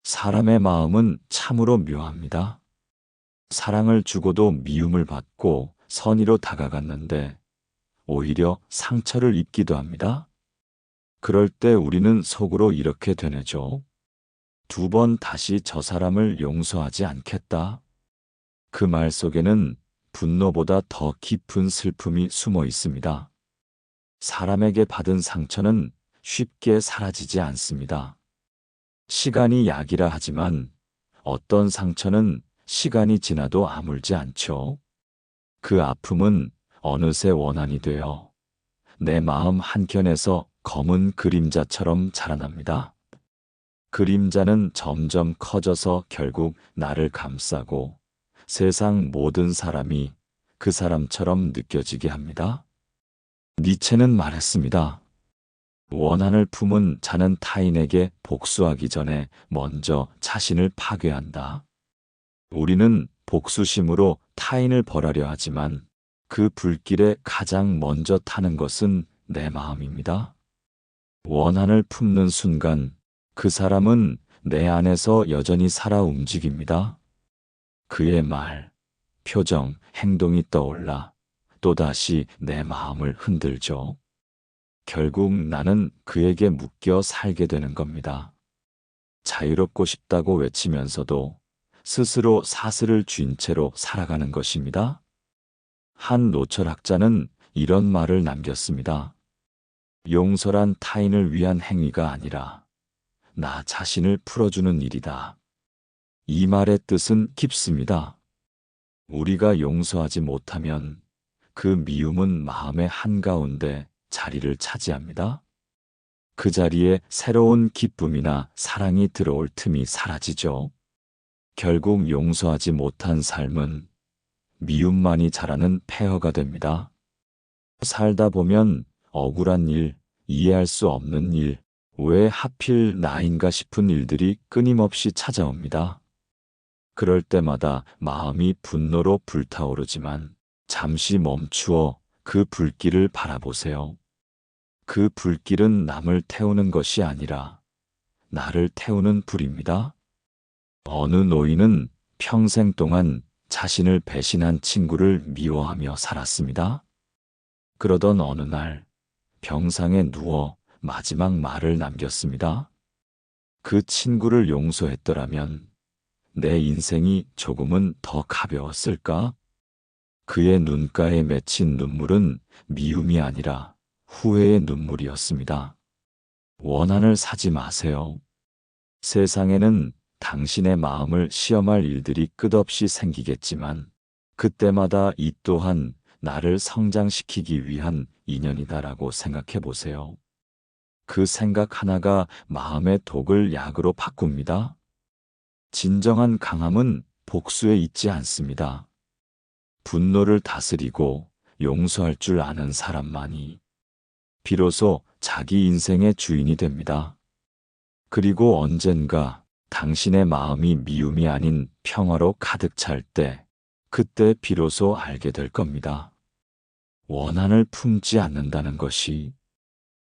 사람의 마음은 참으로 묘합니다. 사랑을 주고도 미움을 받고 선의로 다가갔는데 오히려 상처를 입기도 합니다. 그럴 때 우리는 속으로 이렇게 되뇌죠. 두 번 다시 저 사람을 용서하지 않겠다. 그 말 속에는 분노보다 더 깊은 슬픔이 숨어 있습니다. 사람에게 받은 상처는 쉽게 사라지지 않습니다. 시간이 약이라 하지만 어떤 상처는 시간이 지나도 아물지 않죠. 그 아픔은 어느새 원한이 되어 내 마음 한켠에서 검은 그림자처럼 자라납니다. 그림자는 점점 커져서 결국 나를 감싸고 세상 모든 사람이 그 사람처럼 느껴지게 합니다. 니체는 말했습니다. 원한을 품은 자는 타인에게 복수하기 전에 먼저 자신을 파괴한다. 우리는 복수심으로 타인을 벌하려 하지만 그 불길에 가장 먼저 타는 것은 내 마음입니다. 원한을 품는 순간 그 사람은 내 안에서 여전히 살아 움직입니다. 그의 말, 표정, 행동이 떠올라 또다시 내 마음을 흔들죠. 결국 나는 그에게 묶여 살게 되는 겁니다. 자유롭고 싶다고 외치면서도 스스로 사슬을 쥔 채로 살아가는 것입니다. 한 노철학자는 이런 말을 남겼습니다. 용서란 타인을 위한 행위가 아니라 나 자신을 풀어주는 일이다. 이 말의 뜻은 깊습니다. 우리가 용서하지 못하면 그 미움은 마음의 한가운데 자리를 차지합니다. 그 자리에 새로운 기쁨이나 사랑이 들어올 틈이 사라지죠. 결국 용서하지 못한 삶은 미움만이 자라는 폐허가 됩니다. 살다 보면 억울한 일, 이해할 수 없는 일, 왜 하필 나인가 싶은 일들이 끊임없이 찾아옵니다. 그럴 때마다 마음이 분노로 불타오르지만 잠시 멈추어 그 불길을 바라보세요. 그 불길은 남을 태우는 것이 아니라 나를 태우는 불입니다. 어느 노인은 평생 동안 자신을 배신한 친구를 미워하며 살았습니다. 그러던 어느 날 병상에 누워 마지막 말을 남겼습니다. 그 친구를 용서했더라면 내 인생이 조금은 더 가벼웠을까? 그의 눈가에 맺힌 눈물은 미움이 아니라 후회의 눈물이었습니다. 원한을 사지 마세요. 세상에는 당신의 마음을 시험할 일들이 끝없이 생기겠지만 그때마다 이 또한 나를 성장시키기 위한 인연이다라고 생각해 보세요. 그 생각 하나가 마음의 독을 약으로 바꿉니다. 진정한 강함은 복수에 있지 않습니다. 분노를 다스리고 용서할 줄 아는 사람만이 비로소 자기 인생의 주인이 됩니다. 그리고 언젠가 당신의 마음이 미움이 아닌 평화로 가득 찰 때, 그때 비로소 알게 될 겁니다. 원한을 품지 않는다는 것이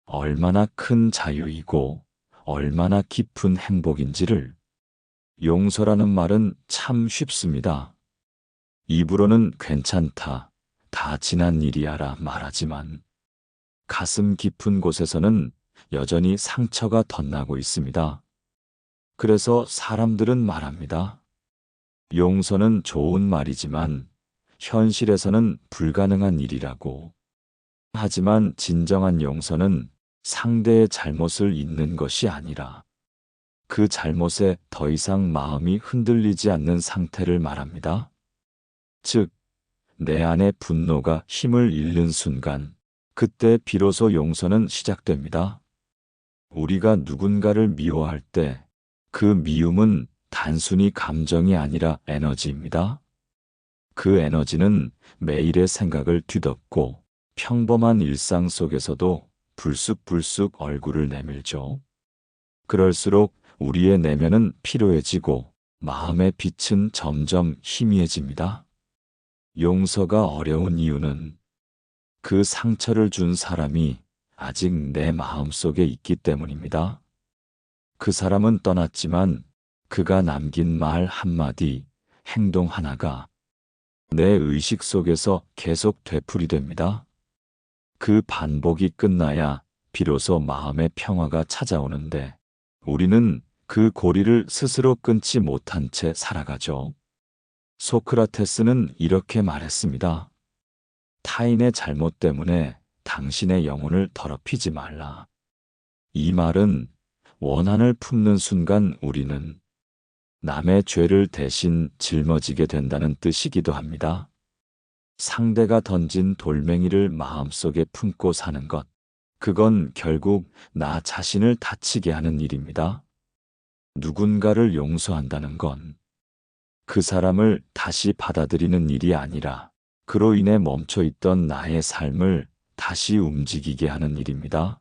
얼마나 큰 자유이고 얼마나 깊은 행복인지를. 용서라는 말은 참 쉽습니다. 입으로는 괜찮다, 다 지난 일이야라 말하지만 가슴 깊은 곳에서는 여전히 상처가 덧나고 있습니다. 그래서 사람들은 말합니다. 용서는 좋은 말이지만 현실에서는 불가능한 일이라고. 하지만 진정한 용서는 상대의 잘못을 잊는 것이 아니라 그 잘못에 더 이상 마음이 흔들리지 않는 상태를 말합니다. 즉, 내 안의 분노가 힘을 잃는 순간, 그때 비로소 용서는 시작됩니다. 우리가 누군가를 미워할 때 그 미움은 단순히 감정이 아니라 에너지입니다. 그 에너지는 매일의 생각을 뒤덮고 평범한 일상 속에서도 불쑥불쑥 얼굴을 내밀죠. 그럴수록 우리의 내면은 피로해지고 마음의 빛은 점점 희미해집니다. 용서가 어려운 이유는 그 상처를 준 사람이 아직 내 마음속에 있기 때문입니다. 그 사람은 떠났지만 그가 남긴 말 한마디, 행동 하나가 내 의식 속에서 계속 되풀이됩니다. 그 반복이 끝나야 비로소 마음의 평화가 찾아오는데 우리는 그 고리를 스스로 끊지 못한 채 살아가죠. 소크라테스는 이렇게 말했습니다. 타인의 잘못 때문에 당신의 영혼을 더럽히지 말라. 이 말은 원한을 품는 순간 우리는 남의 죄를 대신 짊어지게 된다는 뜻이기도 합니다. 상대가 던진 돌멩이를 마음속에 품고 사는 것, 그건 결국 나 자신을 다치게 하는 일입니다. 누군가를 용서한다는 건 그 사람을 다시 받아들이는 일이 아니라 그로 인해 멈춰 있던 나의 삶을 다시 움직이게 하는 일입니다.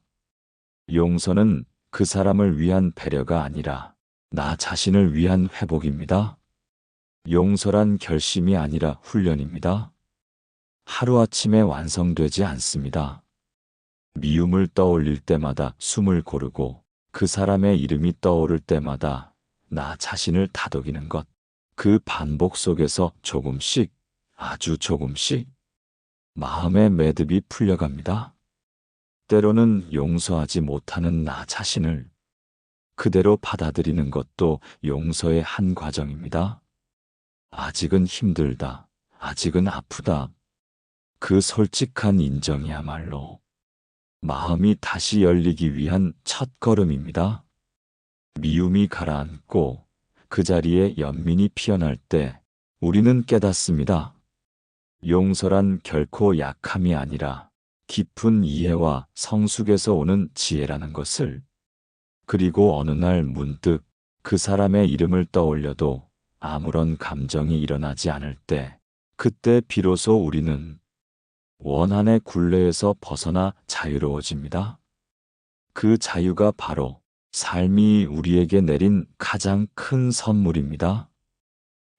용서는 그 사람을 위한 배려가 아니라 나 자신을 위한 회복입니다. 용서란 결심이 아니라 훈련입니다. 하루아침에 완성되지 않습니다. 미움을 떠올릴 때마다 숨을 고르고 그 사람의 이름이 떠오를 때마다 나 자신을 다독이는 것. 그 반복 속에서 조금씩, 아주 조금씩 마음의 매듭이 풀려갑니다. 때로는 용서하지 못하는 나 자신을 그대로 받아들이는 것도 용서의 한 과정입니다. 아직은 힘들다. 아직은 아프다. 그 솔직한 인정이야말로 마음이 다시 열리기 위한 첫걸음입니다. 미움이 가라앉고 그 자리에 연민이 피어날 때 우리는 깨닫습니다. 용서란 결코 약함이 아니라 깊은 이해와 성숙에서 오는 지혜라는 것을. 그리고 어느 날 문득 그 사람의 이름을 떠올려도 아무런 감정이 일어나지 않을 때, 그때 비로소 우리는 원한의 굴레에서 벗어나 자유로워집니다. 그 자유가 바로 삶이 우리에게 내린 가장 큰 선물입니다.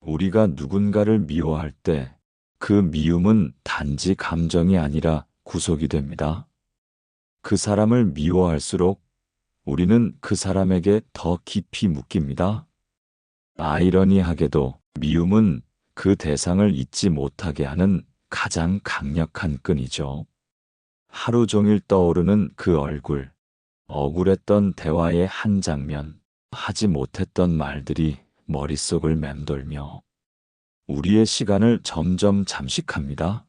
우리가 누군가를 미워할 때 그 미움은 단지 감정이 아니라 구속이 됩니다. 그 사람을 미워할수록 우리는 그 사람에게 더 깊이 묶입니다. 아이러니하게도 미움은 그 대상을 잊지 못하게 하는 가장 강력한 끈이죠. 하루 종일 떠오르는 그 얼굴, 억울했던 대화의 한 장면, 하지 못했던 말들이 머릿속을 맴돌며 우리의 시간을 점점 잠식합니다.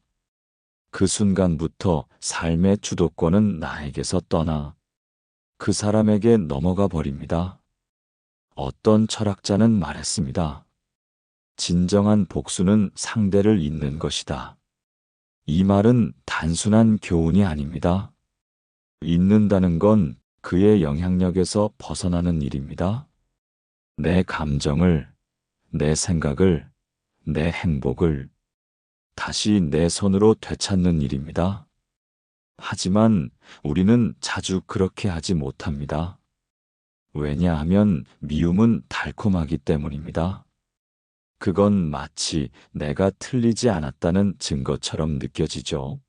그 순간부터 삶의 주도권은 나에게서 떠나 그 사람에게 넘어가 버립니다. 어떤 철학자는 말했습니다. 진정한 복수는 상대를 잊는 것이다. 이 말은 단순한 교훈이 아닙니다. 잊는다는 건 그의 영향력에서 벗어나는 일입니다. 내 감정을, 내 생각을, 내 행복을 다시 내 손으로 되찾는 일입니다. 하지만 우리는 자주 그렇게 하지 못합니다. 왜냐하면 미움은 달콤하기 때문입니다. 그건 마치 내가 틀리지 않았다는 증거처럼 느껴지죠.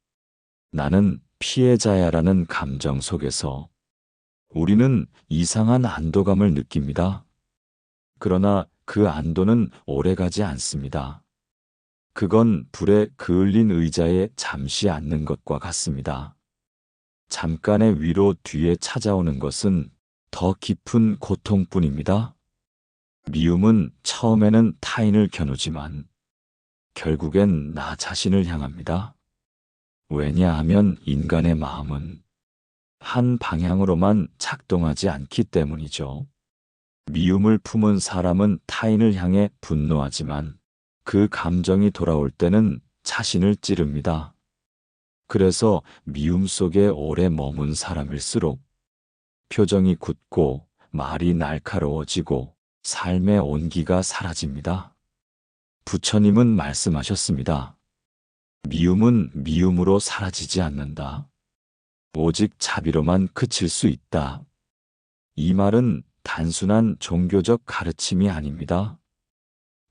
나는 피해자야라는 감정 속에서 우리는 이상한 안도감을 느낍니다. 그러나 그 안도는 오래가지 않습니다. 그건 불에 그을린 의자에 잠시 앉는 것과 같습니다. 잠깐의 위로 뒤에 찾아오는 것은 더 깊은 고통뿐입니다. 미움은 처음에는 타인을 겨누지만 결국엔 나 자신을 향합니다. 왜냐하면 인간의 마음은 한 방향으로만 작동하지 않기 때문이죠. 미움을 품은 사람은 타인을 향해 분노하지만 그 감정이 돌아올 때는 자신을 찌릅니다. 그래서 미움 속에 오래 머문 사람일수록 표정이 굳고 말이 날카로워지고 삶의 온기가 사라집니다. 부처님은 말씀하셨습니다. 미움은 미움으로 사라지지 않는다. 오직 자비로만 그칠 수 있다. 이 말은 단순한 종교적 가르침이 아닙니다.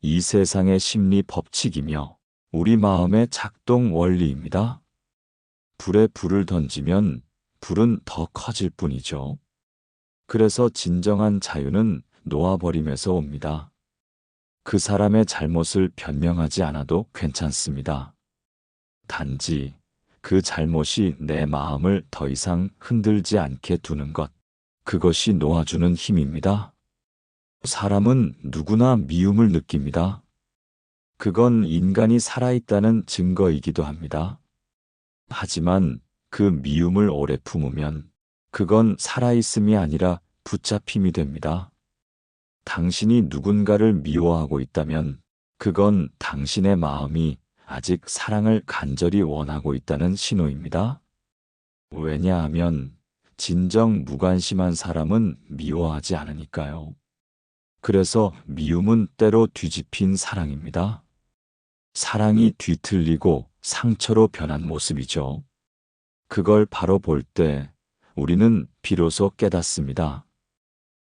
이 세상의 심리 법칙이며 우리 마음의 작동 원리입니다. 불에 불을 던지면 불은 더 커질 뿐이죠. 그래서 진정한 자유는 놓아버림에서 옵니다. 그 사람의 잘못을 변명하지 않아도 괜찮습니다. 단지 그 잘못이 내 마음을 더 이상 흔들지 않게 두는 것, 그것이 놓아주는 힘입니다. 사람은 누구나 미움을 느낍니다. 그건 인간이 살아있다는 증거이기도 합니다. 하지만 그 미움을 오래 품으면 그건 살아있음이 아니라 붙잡힘이 됩니다. 당신이 누군가를 미워하고 있다면 그건 당신의 마음이 아직 사랑을 간절히 원하고 있다는 신호입니다. 왜냐하면 진정 무관심한 사람은 미워하지 않으니까요. 그래서 미움은 때로 뒤집힌 사랑입니다. 사랑이 뒤틀리고 상처로 변한 모습이죠. 그걸 바로 볼 때 우리는 비로소 깨닫습니다.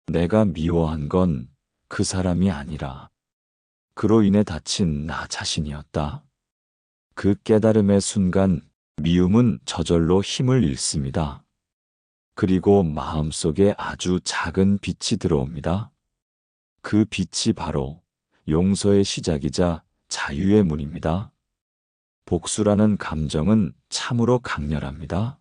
내가 미워한 건 그 사람이 아니라 그로 인해 다친 나 자신이었다. 그 깨달음의 순간 미움은 저절로 힘을 잃습니다. 그리고 마음속에 아주 작은 빛이 들어옵니다. 그 빛이 바로 용서의 시작이자 자유의 문입니다. 복수라는 감정은 참으로 강렬합니다.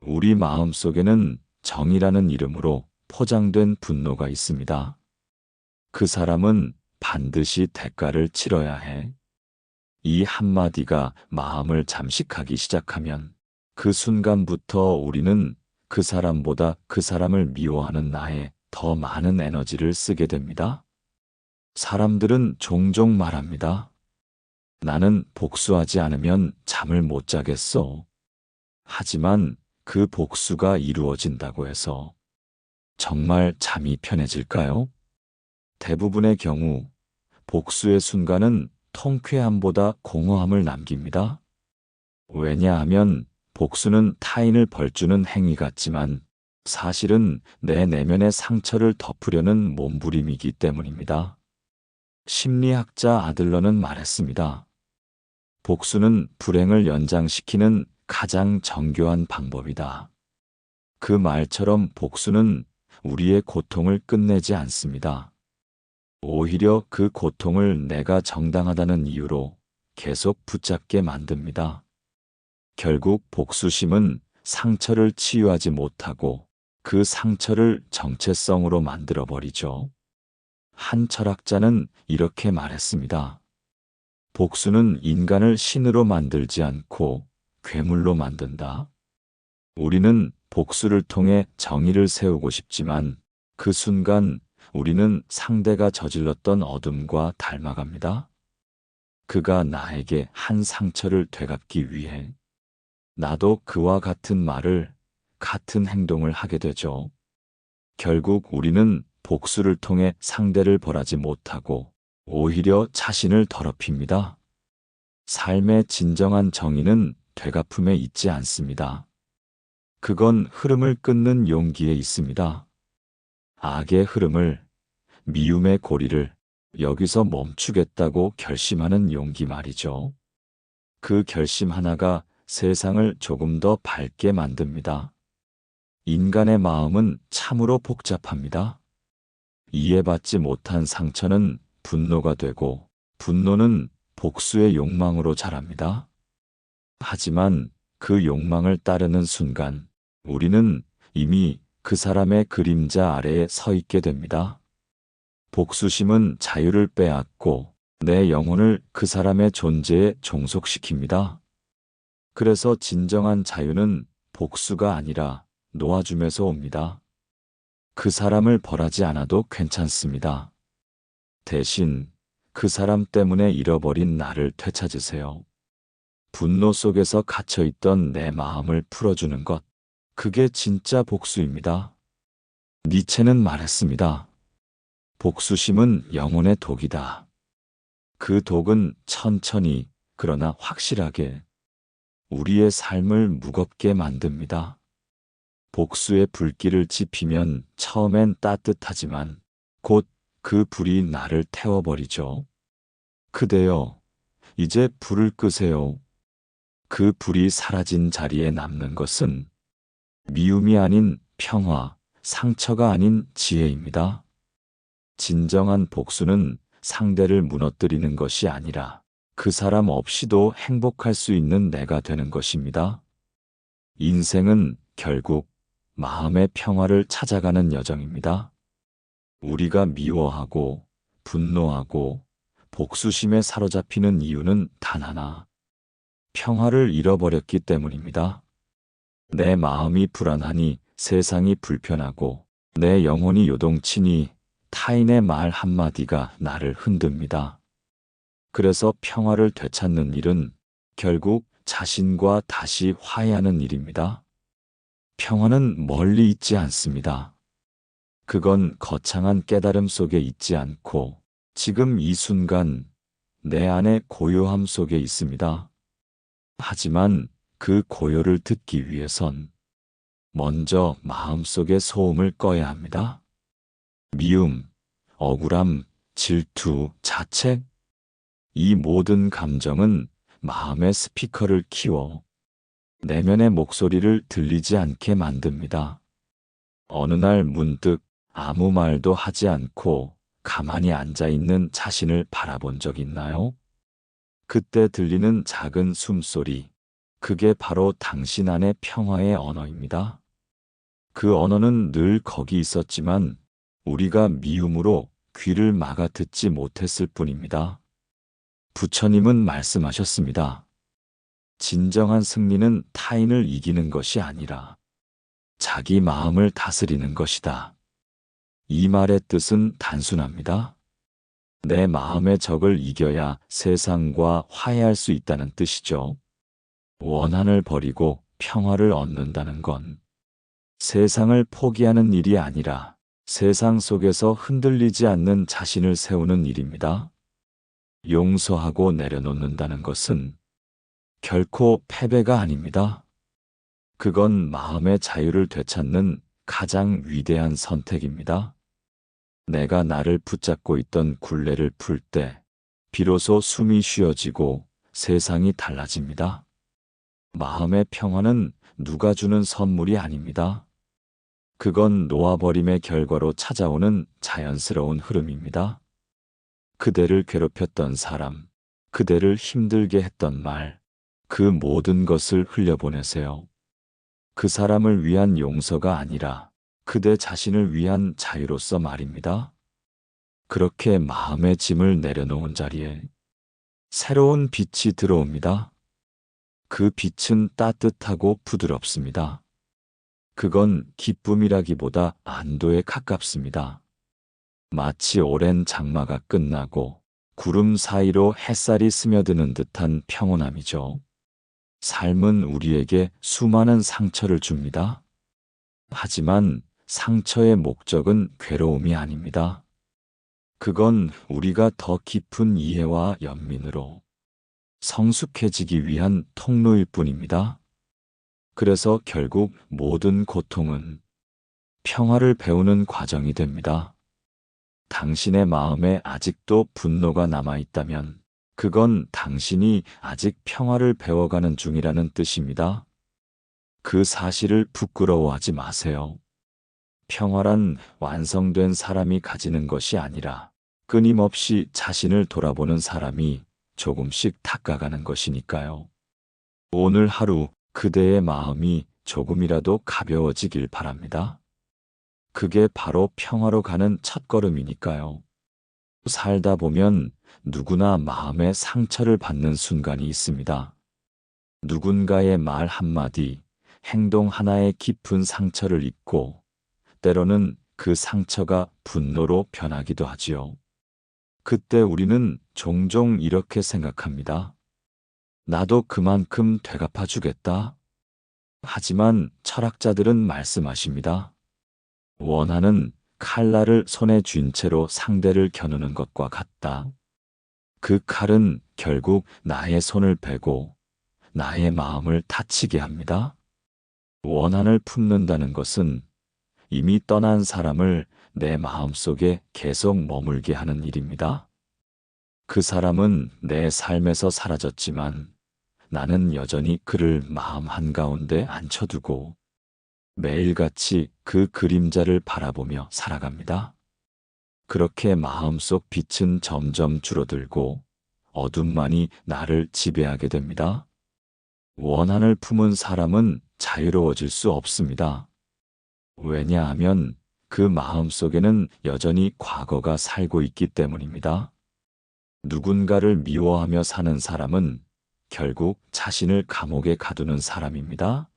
우리 마음속에는 정의라는 이름으로 포장된 분노가 있습니다. 그 사람은 반드시 대가를 치러야 해. 이 한마디가 마음을 잠식하기 시작하면 그 순간부터 우리는 그 사람보다 그 사람을 미워하는 나에 더 많은 에너지를 쓰게 됩니다. 사람들은 종종 말합니다. 나는 복수하지 않으면 잠을 못 자겠어. 하지만 그 복수가 이루어진다고 해서 정말 잠이 편해질까요? 대부분의 경우 복수의 순간은 통쾌함보다 공허함을 남깁니다. 왜냐하면 복수는 타인을 벌주는 행위 같지만 사실은 내 내면의 상처를 덮으려는 몸부림이기 때문입니다. 심리학자 아들러는 말했습니다. 복수는 불행을 연장시키는 가장 정교한 방법이다. 그 말처럼 복수는 우리의 고통을 끝내지 않습니다. 오히려 그 고통을 내가 정당하다는 이유로 계속 붙잡게 만듭니다. 결국 복수심은 상처를 치유하지 못하고 그 상처를 정체성으로 만들어버리죠. 한 철학자는 이렇게 말했습니다. 복수는 인간을 신으로 만들지 않고 괴물로 만든다. 우리는 복수를 통해 정의를 세우고 싶지만 그 순간 우리는 상대가 저질렀던 어둠과 닮아갑니다. 그가 나에게 한 상처를 되갚기 위해 나도 그와 같은 말을, 같은 행동을 하게 되죠. 결국 우리는 복수를 통해 상대를 벌하지 못하고 오히려 자신을 더럽힙니다. 삶의 진정한 정의는 되갚음에 있지 않습니다. 그건 흐름을 끊는 용기에 있습니다. 악의 흐름을, 미움의 고리를 여기서 멈추겠다고 결심하는 용기 말이죠. 그 결심 하나가 세상을 조금 더 밝게 만듭니다. 인간의 마음은 참으로 복잡합니다. 이해받지 못한 상처는 분노가 되고, 분노는 복수의 욕망으로 자랍니다. 하지만 그 욕망을 따르는 순간, 우리는 이미 그 사람의 그림자 아래에 서 있게 됩니다. 복수심은 자유를 빼앗고 내 영혼을 그 사람의 존재에 종속시킵니다. 그래서 진정한 자유는 복수가 아니라 놓아줌에서 옵니다. 그 사람을 벌하지 않아도 괜찮습니다. 대신 그 사람 때문에 잃어버린 나를 되찾으세요. 분노 속에서 갇혀있던 내 마음을 풀어주는 것, 그게 진짜 복수입니다. 니체는 말했습니다. 복수심은 영혼의 독이다. 그 독은 천천히, 그러나 확실하게 우리의 삶을 무겁게 만듭니다. 복수의 불길을 지피면 처음엔 따뜻하지만 곧 그 불이 나를 태워버리죠. 그대여, 이제 불을 끄세요. 그 불이 사라진 자리에 남는 것은 미움이 아닌 평화, 상처가 아닌 지혜입니다. 진정한 복수는 상대를 무너뜨리는 것이 아니라 그 사람 없이도 행복할 수 있는 내가 되는 것입니다. 인생은 결국 마음의 평화를 찾아가는 여정입니다. 우리가 미워하고 분노하고 복수심에 사로잡히는 이유는 단 하나, 평화를 잃어버렸기 때문입니다. 내 마음이 불안하니 세상이 불편하고 내 영혼이 요동치니 타인의 말 한마디가 나를 흔듭니다. 그래서 평화를 되찾는 일은 결국 자신과 다시 화해하는 일입니다. 평화는 멀리 있지 않습니다. 그건 거창한 깨달음 속에 있지 않고 지금 이 순간 내 안의 고요함 속에 있습니다. 하지만 그 고요를 듣기 위해선 먼저 마음속의 소음을 꺼야 합니다. 미움, 억울함, 질투, 자책, 이 모든 감정은 마음의 스피커를 키워 내면의 목소리를 들리지 않게 만듭니다. 어느 날 문득 아무 말도 하지 않고 가만히 앉아 있는 자신을 바라본 적 있나요? 그때 들리는 작은 숨소리, 그게 바로 당신 안의 평화의 언어입니다. 그 언어는 늘 거기 있었지만 우리가 미움으로 귀를 막아 듣지 못했을 뿐입니다. 부처님은 말씀하셨습니다. 진정한 승리는 타인을 이기는 것이 아니라 자기 마음을 다스리는 것이다. 이 말의 뜻은 단순합니다. 내 마음의 적을 이겨야 세상과 화해할 수 있다는 뜻이죠. 원한을 버리고 평화를 얻는다는 건 세상을 포기하는 일이 아니라 세상 속에서 흔들리지 않는 자신을 세우는 일입니다. 용서하고 내려놓는다는 것은 결코 패배가 아닙니다. 그건 마음의 자유를 되찾는 가장 위대한 선택입니다. 내가 나를 붙잡고 있던 굴레를 풀 때 비로소 숨이 쉬어지고 세상이 달라집니다. 마음의 평화는 누가 주는 선물이 아닙니다. 그건 놓아버림의 결과로 찾아오는 자연스러운 흐름입니다. 그대를 괴롭혔던 사람, 그대를 힘들게 했던 말, 그 모든 것을 흘려보내세요. 그 사람을 위한 용서가 아니라 그대 자신을 위한 자유로서 말입니다. 그렇게 마음의 짐을 내려놓은 자리에 새로운 빛이 들어옵니다. 그 빛은 따뜻하고 부드럽습니다. 그건 기쁨이라기보다 안도에 가깝습니다. 마치 오랜 장마가 끝나고 구름 사이로 햇살이 스며드는 듯한 평온함이죠. 삶은 우리에게 수많은 상처를 줍니다. 하지만 상처의 목적은 괴로움이 아닙니다. 그건 우리가 더 깊은 이해와 연민으로 성숙해지기 위한 통로일 뿐입니다. 그래서 결국 모든 고통은 평화를 배우는 과정이 됩니다. 당신의 마음에 아직도 분노가 남아있다면 그건 당신이 아직 평화를 배워가는 중이라는 뜻입니다. 그 사실을 부끄러워하지 마세요. 평화란 완성된 사람이 가지는 것이 아니라 끊임없이 자신을 돌아보는 사람이 조금씩 닦아가는 것이니까요. 오늘 하루 그대의 마음이 조금이라도 가벼워지길 바랍니다. 그게 바로 평화로 가는 첫걸음이니까요. 살다 보면 누구나 마음의 상처를 받는 순간이 있습니다. 누군가의 말 한마디, 행동 하나에 깊은 상처를 입고 때로는 그 상처가 분노로 변하기도 하지요. 그때 우리는 종종 이렇게 생각합니다. 나도 그만큼 되갚아 주겠다. 하지만 철학자들은 말씀하십니다. 원한은 칼날을 손에 쥔 채로 상대를 겨누는 것과 같다. 그 칼은 결국 나의 손을 베고 나의 마음을 다치게 합니다. 원한을 품는다는 것은 이미 떠난 사람을 내 마음속에 계속 머물게 하는 일입니다. 그 사람은 내 삶에서 사라졌지만 나는 여전히 그를 마음 한가운데 앉혀두고 매일같이 그 그림자를 바라보며 살아갑니다. 그렇게 마음속 빛은 점점 줄어들고 어둠만이 나를 지배하게 됩니다. 원한을 품은 사람은 자유로워질 수 없습니다. 왜냐하면 그 마음속에는 여전히 과거가 살고 있기 때문입니다. 누군가를 미워하며 사는 사람은 결국 자신을 감옥에 가두는 사람입니다.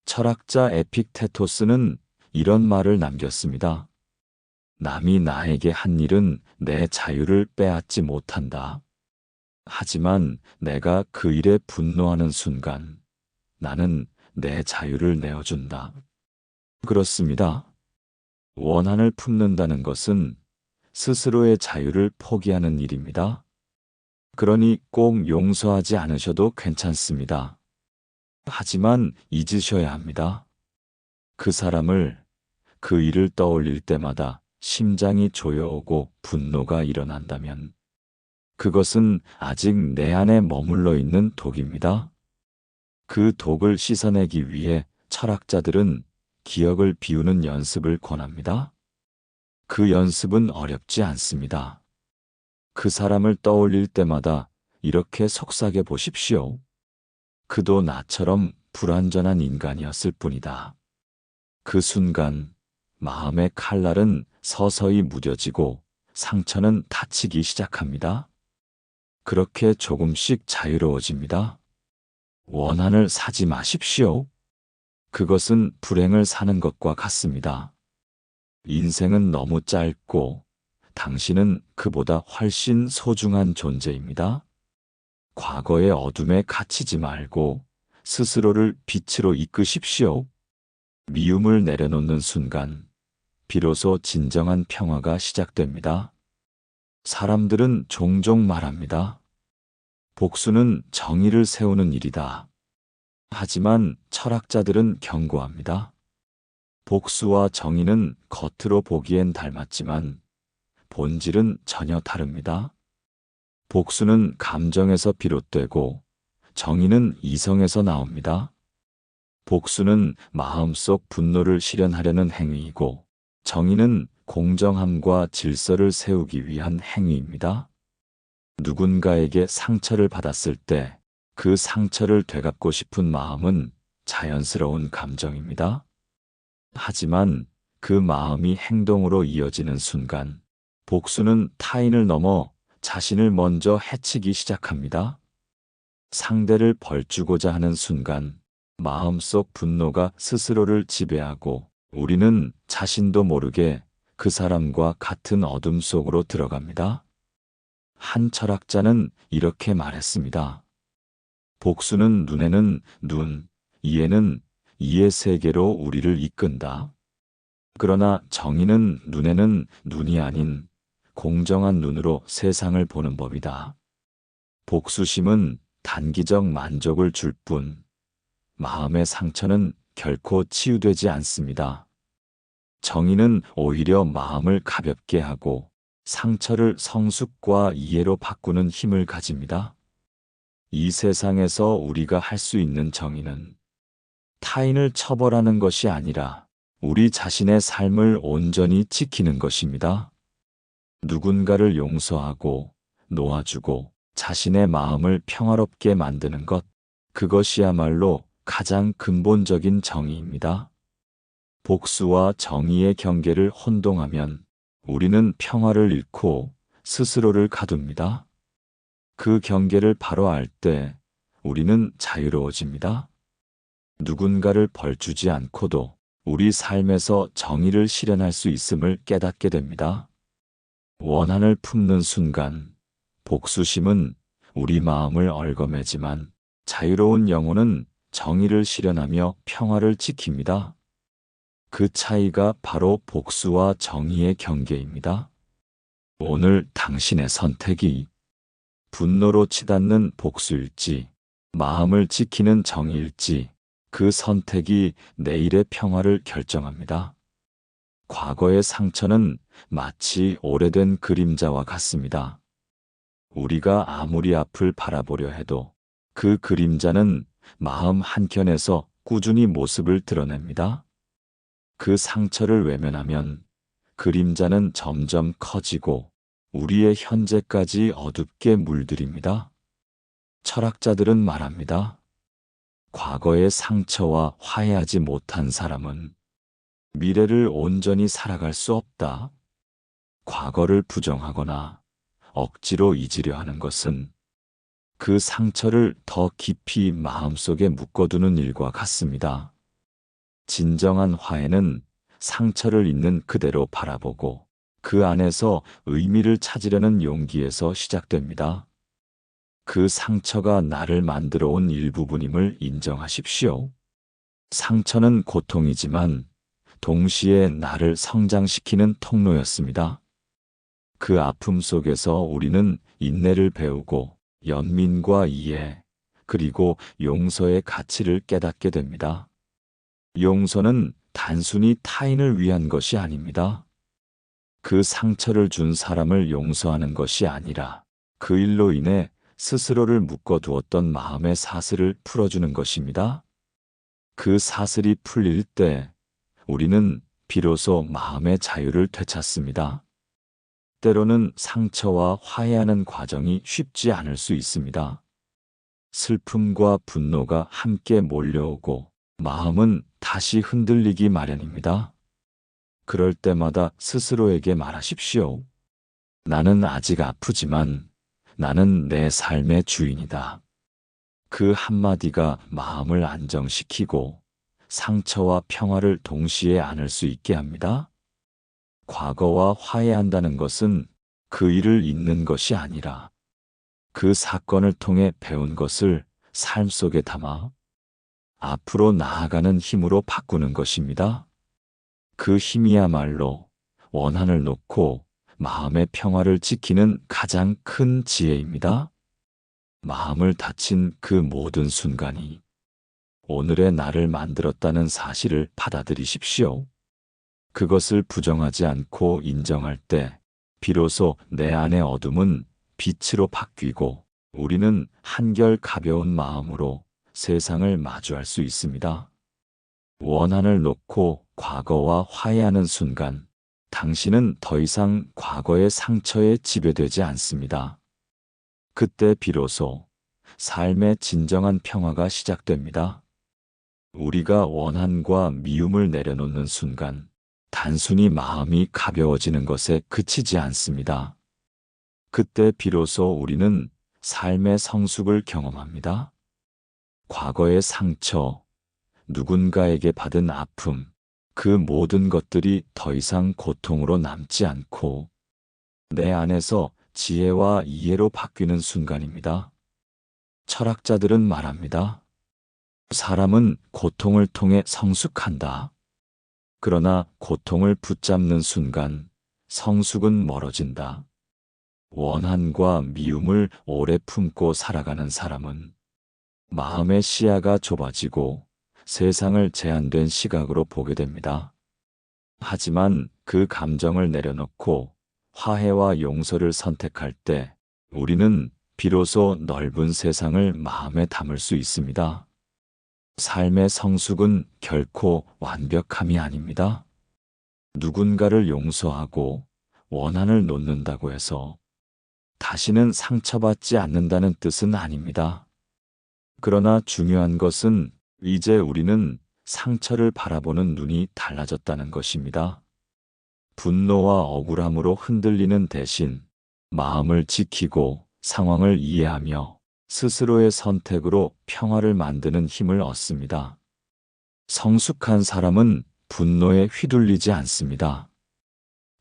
철학자 에픽테토스는 이런 말을 남겼습니다. 남이 나에게 한 일은 내 자유를 빼앗지 못한다. 하지만 내가 그 일에 분노하는 순간 나는 내 자유를 내어준다. 그렇습니다. 원한을 품는다는 것은 스스로의 자유를 포기하는 일입니다. 그러니 꼭 용서하지 않으셔도 괜찮습니다. 하지만 잊으셔야 합니다. 그 사람을, 그 일을 떠올릴 때마다 심장이 조여오고 분노가 일어난다면 그것은 아직 내 안에 머물러 있는 독입니다. 그 독을 씻어내기 위해 철학자들은 기억을 비우는 연습을 권합니다. 그 연습은 어렵지 않습니다. 그 사람을 떠올릴 때마다 이렇게 속삭여 보십시오. 그도 나처럼 불완전한 인간이었을 뿐이다. 그 순간 마음의 칼날은 서서히 무뎌지고 상처는 닫히기 시작합니다. 그렇게 조금씩 자유로워집니다. 원한을 사지 마십시오. 그것은 불행을 사는 것과 같습니다. 인생은 너무 짧고 당신은 그보다 훨씬 소중한 존재입니다. 과거의 어둠에 갇히지 말고 스스로를 빛으로 이끄십시오. 미움을 내려놓는 순간 비로소 진정한 평화가 시작됩니다. 사람들은 종종 말합니다. 복수는 정의를 세우는 일이다. 하지만 철학자들은 경고합니다. 복수와 정의는 겉으로 보기엔 닮았지만 본질은 전혀 다릅니다. 복수는 감정에서 비롯되고 정의는 이성에서 나옵니다. 복수는 마음속 분노를 실현하려는 행위이고 정의는 공정함과 질서를 세우기 위한 행위입니다. 누군가에게 상처를 받았을 때 그 상처를 되갚고 싶은 마음은 자연스러운 감정입니다. 하지만 그 마음이 행동으로 이어지는 순간 복수는 타인을 넘어 자신을 먼저 해치기 시작합니다. 상대를 벌주고자 하는 순간 마음속 분노가 스스로를 지배하고 우리는 자신도 모르게 그 사람과 같은 어둠 속으로 들어갑니다. 한 철학자는 이렇게 말했습니다. 복수는 눈에는 눈, 이에는 이의 세계로 우리를 이끈다. 그러나 정의는 눈에는 눈이 아닌 공정한 눈으로 세상을 보는 법이다. 복수심은 단기적 만족을 줄 뿐, 마음의 상처는 결코 치유되지 않습니다. 정의는 오히려 마음을 가볍게 하고 상처를 성숙과 이해로 바꾸는 힘을 가집니다. 이 세상에서 우리가 할 수 있는 정의는 타인을 처벌하는 것이 아니라 우리 자신의 삶을 온전히 지키는 것입니다. 누군가를 용서하고 놓아주고 자신의 마음을 평화롭게 만드는 것, 그것이야말로 가장 근본적인 정의입니다. 복수와 정의의 경계를 혼동하면 우리는 평화를 잃고 스스로를 가둡니다. 그 경계를 바로 알 때 우리는 자유로워집니다. 누군가를 벌주지 않고도 우리 삶에서 정의를 실현할 수 있음을 깨닫게 됩니다. 원한을 품는 순간 복수심은 우리 마음을 얽어매지만 자유로운 영혼은 정의를 실현하며 평화를 지킵니다. 그 차이가 바로 복수와 정의의 경계입니다. 오늘 당신의 선택이 분노로 치닫는 복수일지, 마음을 지키는 정의일지, 그 선택이 내일의 평화를 결정합니다. 과거의 상처는 마치 오래된 그림자와 같습니다. 우리가 아무리 앞을 바라보려 해도 그 그림자는 마음 한켠에서 꾸준히 모습을 드러냅니다. 그 상처를 외면하면 그림자는 점점 커지고 우리의 현재까지 어둡게 물들입니다. 철학자들은 말합니다. 과거의 상처와 화해하지 못한 사람은 미래를 온전히 살아갈 수 없다. 과거를 부정하거나 억지로 잊으려 하는 것은 그 상처를 더 깊이 마음속에 묶어두는 일과 같습니다. 진정한 화해는 상처를 있는 그대로 바라보고 그 안에서 의미를 찾으려는 용기에서 시작됩니다. 그 상처가 나를 만들어 온 일부분임을 인정하십시오. 상처는 고통이지만 동시에 나를 성장시키는 통로였습니다. 그 아픔 속에서 우리는 인내를 배우고 연민과 이해, 그리고 용서의 가치를 깨닫게 됩니다. 용서는 단순히 타인을 위한 것이 아닙니다. 그 상처를 준 사람을 용서하는 것이 아니라 그 일로 인해 스스로를 묶어두었던 마음의 사슬을 풀어주는 것입니다. 그 사슬이 풀릴 때 우리는 비로소 마음의 자유를 되찾습니다. 때로는 상처와 화해하는 과정이 쉽지 않을 수 있습니다. 슬픔과 분노가 함께 몰려오고 마음은 다시 흔들리기 마련입니다. 그럴 때마다 스스로에게 말하십시오. 나는 아직 아프지만 나는 내 삶의 주인이다. 그 한마디가 마음을 안정시키고 상처와 평화를 동시에 안을 수 있게 합니다. 과거와 화해한다는 것은 그 일을 잊는 것이 아니라 그 사건을 통해 배운 것을 삶 속에 담아 앞으로 나아가는 힘으로 바꾸는 것입니다. 그 힘이야말로 원한을 놓고 마음의 평화를 지키는 가장 큰 지혜입니다. 마음을 다친 그 모든 순간이 오늘의 나를 만들었다는 사실을 받아들이십시오. 그것을 부정하지 않고 인정할 때 비로소 내 안의 어둠은 빛으로 바뀌고 우리는 한결 가벼운 마음으로 세상을 마주할 수 있습니다. 원한을 놓고 과거와 화해하는 순간 당신은 더 이상 과거의 상처에 지배되지 않습니다. 그때 비로소 삶의 진정한 평화가 시작됩니다. 우리가 원한과 미움을 내려놓는 순간 단순히 마음이 가벼워지는 것에 그치지 않습니다. 그때 비로소 우리는 삶의 성숙을 경험합니다. 과거의 상처, 누군가에게 받은 아픔, 그 모든 것들이 더 이상 고통으로 남지 않고 내 안에서 지혜와 이해로 바뀌는 순간입니다. 철학자들은 말합니다. 사람은 고통을 통해 성숙한다. 그러나 고통을 붙잡는 순간 성숙은 멀어진다. 원한과 미움을 오래 품고 살아가는 사람은 마음의 시야가 좁아지고 세상을 제한된 시각으로 보게 됩니다. 하지만 그 감정을 내려놓고 화해와 용서를 선택할 때 우리는 비로소 넓은 세상을 마음에 담을 수 있습니다. 삶의 성숙은 결코 완벽함이 아닙니다. 누군가를 용서하고 원한을 놓는다고 해서 다시는 상처받지 않는다는 뜻은 아닙니다. 그러나 중요한 것은 이제 우리는 상처를 바라보는 눈이 달라졌다는 것입니다. 분노와 억울함으로 흔들리는 대신 마음을 지키고 상황을 이해하며 스스로의 선택으로 평화를 만드는 힘을 얻습니다. 성숙한 사람은 분노에 휘둘리지 않습니다.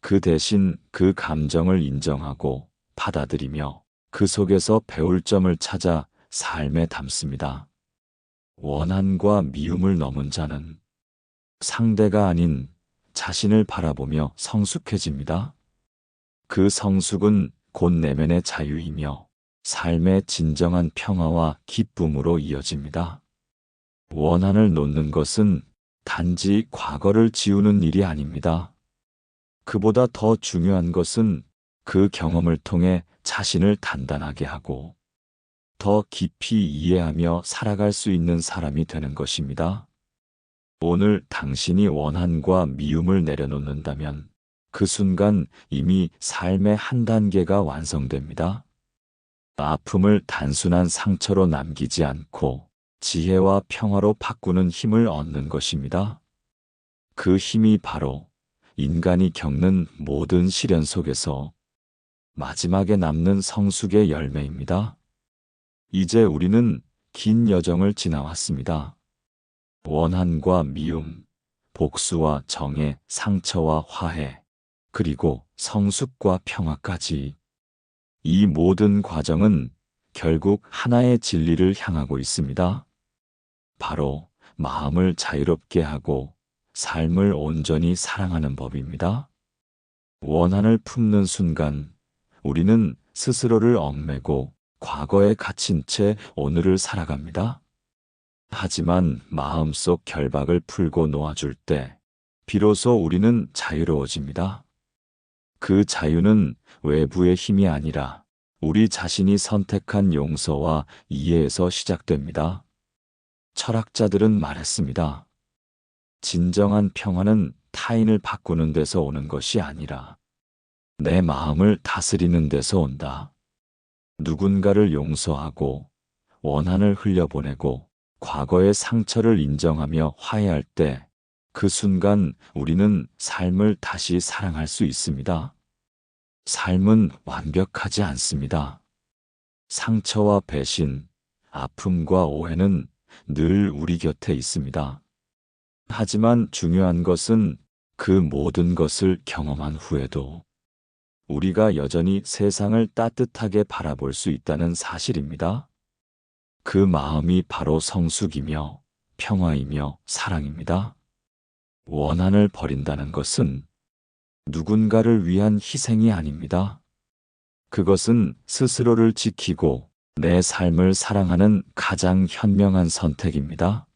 그 대신 그 감정을 인정하고 받아들이며 그 속에서 배울 점을 찾아 삶에 담습니다. 원한과 미움을 넘은 자는 상대가 아닌 자신을 바라보며 성숙해집니다. 그 성숙은 곧 내면의 자유이며 삶의 진정한 평화와 기쁨으로 이어집니다. 원한을 놓는 것은 단지 과거를 지우는 일이 아닙니다. 그보다 더 중요한 것은 그 경험을 통해 자신을 단단하게 하고 더 깊이 이해하며 살아갈 수 있는 사람이 되는 것입니다. 오늘 당신이 원한과 미움을 내려놓는다면 그 순간 이미 삶의 한 단계가 완성됩니다. 아픔을 단순한 상처로 남기지 않고 지혜와 평화로 바꾸는 힘을 얻는 것입니다. 그 힘이 바로 인간이 겪는 모든 시련 속에서 마지막에 남는 성숙의 열매입니다. 이제 우리는 긴 여정을 지나왔습니다. 원한과 미움, 복수와 정의, 상처와 화해, 그리고 성숙과 평화까지. 이 모든 과정은 결국 하나의 진리를 향하고 있습니다. 바로 마음을 자유롭게 하고 삶을 온전히 사랑하는 법입니다. 원한을 품는 순간 우리는 스스로를 얽매고 과거에 갇힌 채 오늘을 살아갑니다. 하지만 마음속 결박을 풀고 놓아줄 때 비로소 우리는 자유로워집니다. 그 자유는 외부의 힘이 아니라 우리 자신이 선택한 용서와 이해에서 시작됩니다. 철학자들은 말했습니다. 진정한 평화는 타인을 바꾸는 데서 오는 것이 아니라 내 마음을 다스리는 데서 온다. 누군가를 용서하고 원한을 흘려보내고 과거의 상처를 인정하며 화해할 때 그 순간 우리는 삶을 다시 사랑할 수 있습니다. 삶은 완벽하지 않습니다. 상처와 배신, 아픔과 오해는 늘 우리 곁에 있습니다. 하지만 중요한 것은 그 모든 것을 경험한 후에도 우리가 여전히 세상을 따뜻하게 바라볼 수 있다는 사실입니다. 그 마음이 바로 성숙이며 평화이며 사랑입니다. 원한을 버린다는 것은 누군가를 위한 희생이 아닙니다. 그것은 스스로를 지키고 내 삶을 사랑하는 가장 현명한 선택입니다.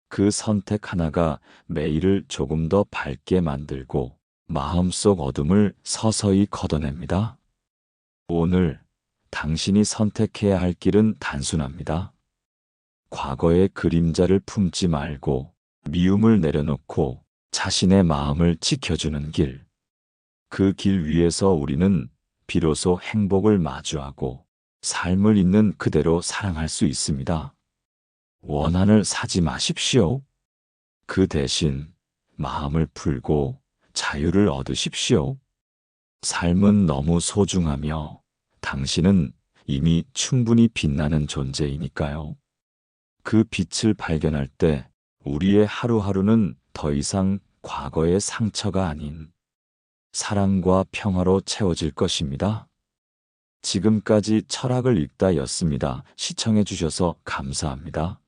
그 선택 하나가 매일을 조금 더 밝게 만들고 마음속 어둠을 서서히 걷어냅니다. 오늘 당신이 선택해야 할 길은 단순합니다. 과거의 그림자를 품지 말고 미움을 내려놓고 자신의 마음을 지켜주는 길. 그 길 위에서 우리는 비로소 행복을 마주하고 삶을 있는 그대로 사랑할 수 있습니다. 원한을 사지 마십시오. 그 대신 마음을 풀고 자유를 얻으십시오. 삶은 너무 소중하며 당신은 이미 충분히 빛나는 존재이니까요. 그 빛을 발견할 때 우리의 하루하루는 더 이상 과거의 상처가 아닌 사랑과 평화로 채워질 것입니다. 지금까지 철학을 읽다였습니다. 시청해 주셔서 감사합니다.